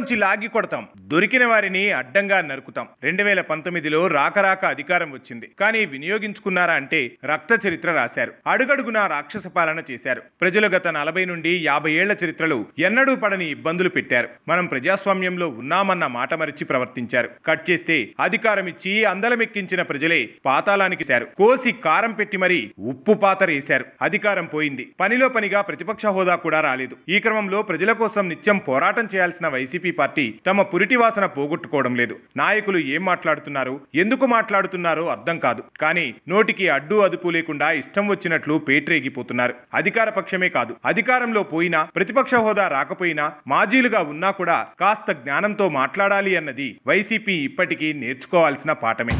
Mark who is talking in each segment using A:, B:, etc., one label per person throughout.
A: కుర్చీలోంచి లాగి కొడతాం, దొరికిన వారిని అడ్డంగా నరుకుతాం. 2019లో రాక అధికారం వచ్చింది, కానీ వినియోగించుకున్నారా అంటే రక్త చరిత్ర రాశారు. అడుగడుగునా రాక్షస పాలన చేశారు. ప్రజలు గత 40 నుండి 50 ఏళ్ల చరిత్రలో ఎన్నడూ పడని ఇబ్బందులు పెట్టారు. మనం ప్రజాస్వామ్యంలో ఉన్నామన్న మాట మరిచి ప్రవర్తించారు. కట్ చేస్తే అధికారం ఇచ్చి అందలమెక్కించిన ప్రజలే పాతాళానికి సారు. కోసి కారం పెట్టి మరీ ఉప్పు పాతరేశారు. అధికారం పోయింది, పనిలో పనిగా ప్రతిపక్ష హోదా కూడా రాలేదు. ఈ క్రమంలో ప్రజల కోసం నిత్యం పోరాటం చేయాల్సిన వైసీపీ పార్టీ తమ పురిటి వాసన పోగొట్టుకోవడం లేదు. నాయకులు ఏం మాట్లాడుతున్నారు, ఎందుకు మాట్లాడుతున్నారో అర్థం కాదు. కానీ నోటికి అడ్డు అదుపు లేకుండా ఇష్టం వచ్చినట్లు పేట్రేగిపోతున్నారు. అధికార పక్షమే కాదు, అధికారంలో పోయినా ప్రతిపక్ష హోదా రాకపోయినా మాజీలుగా ఉన్నా కూడా కాస్త జ్ఞానంతో మాట్లాడాలి అన్నది వైసీపీ ఇప్పటికీ నేర్చుకోవాల్సిన పాఠమే.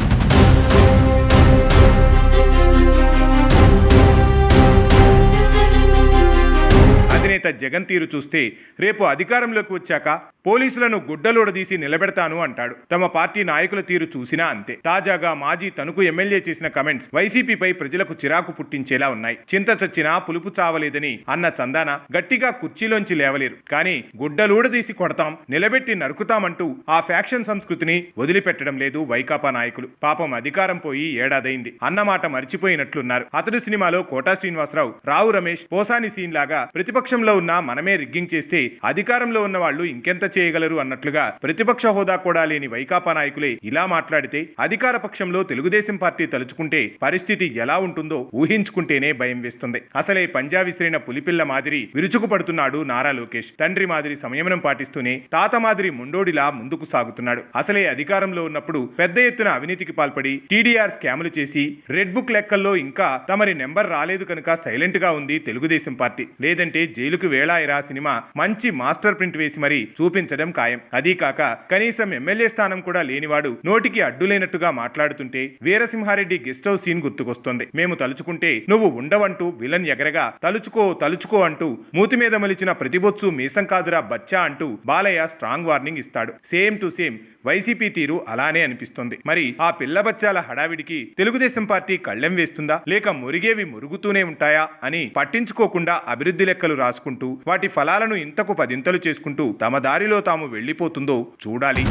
A: అధినేత జగన్ తీరు చూస్తే రేపు అధికారంలోకి వచ్చాక పోలీసులను గుడ్డలోడదీసి నిలబెడతాను అంటాడు. తమ పార్టీ నాయకుల తీరు చూసినా అంతే. తాజాగా మాజీ తణుకు ఎమ్మెల్యే చేసిన కమెంట్స్ వైసీపీపై ప్రజలకు చిరాకు పుట్టించేలా ఉన్నాయి. చింత చచ్చినా పులుపు చావలేదని అన్న చందాన గట్టిగా కుర్చీలోంచి లేవలేరు. కానీ గుడ్డలూడదీసి కొడతాం, నిలబెట్టి నరుకుతామంటూ ఆ ఫ్యాక్షన్ సంస్కృతిని వదిలిపెట్టడం లేదు వైకాపా నాయకులు. పాపం అధికారం పోయి ఏడాదైంది, అన్నమాట మర్చిపోయినట్లున్నారు. అతడు సినిమాలో కోటా శ్రీనివాసరావు, రావు రమేష్, పోసాని సీన్ లాగా ప్రతిపక్షంలో ఉన్న మనమే రిగ్గింగ్ చేస్తే అధికారంలో ఉన్న వాళ్ళు ఇంకెంత చేయగలరు అన్నట్లుగా ప్రతిపక్ష హోదా కూడా లేని వైకాపా నాయకులే ఇలా మాట్లాడితే అధికార పక్షంలో తెలుగుదేశం పార్టీ తలుచుకుంటే పరిస్థితి ఎలా ఉంటుందో ఊహించుకుంటేనే భయం వేస్తుంది. అసలే పంజా విసిరిన పులిపిల్ల మాదిరి విరుచుకుపడుతున్నాడు నారా లోకేష్. తండ్రి మాదిరి సంయమనం పాటిస్తూనే తాత మాదిరి ముండోడిలా ముందుకు సాగుతున్నాడు. అసలే అధికారంలో ఉన్నప్పుడు పెద్ద ఎత్తున అవినీతికి పాల్పడి టీడీఆర్ స్కాములు చేసి రెడ్ బుక్ లెక్కల్లో ఇంకా తమరి నెంబర్ రాలేదు కనుక సైలెంట్ గా ఉంది తెలుగుదేశం పార్టీ. లేదంటే జైలుకు వేళాయిరా సినిమా మంచి మాస్టర్ ప్రింట్ వేసి మరీ చూపించడం ఖాయం. అదీ కాక కనీసం ఎమ్మెల్యే స్థానం కూడా లేనివాడు నోటికి అడ్డులేనట్టుగా మాట్లాడుతుంటే వీరసింహారెడ్డి గెస్ట్ హౌస్ సీన్ గుర్తుకొస్తుంది. మేము తలుచుకుంటే నువ్వు ఉండవంటూ విలన్ ఎగరగా తలుచుకో అంటూ మూతి మీద మలిచిన ప్రతిబొత్సు మీసం కాదురా బచ్చా అంటూ బాలయ్య స్ట్రాంగ్ వార్నింగ్ ఇస్తాడు. సేమ్ టు సేమ్ వైసీపీ తీరు అలానే అనిపిస్తుంది. మరి ఆ పిల్ల బచ్చాల హడావిడికి తెలుగుదేశం పార్టీ కళ్ళెం వేస్తుందా, లేక మురిగేవి మురుగుతూనే ఉంటాయా అని పట్టించుకోకుండా అభివృద్ధి లెక్కలు రాసుకుంటూ వాటి ఫలాలను ఇంతకు పదింతలు చేసుకుంటూ తమ దారిలో తాము వెళ్లిపోతుందో చూడాలి.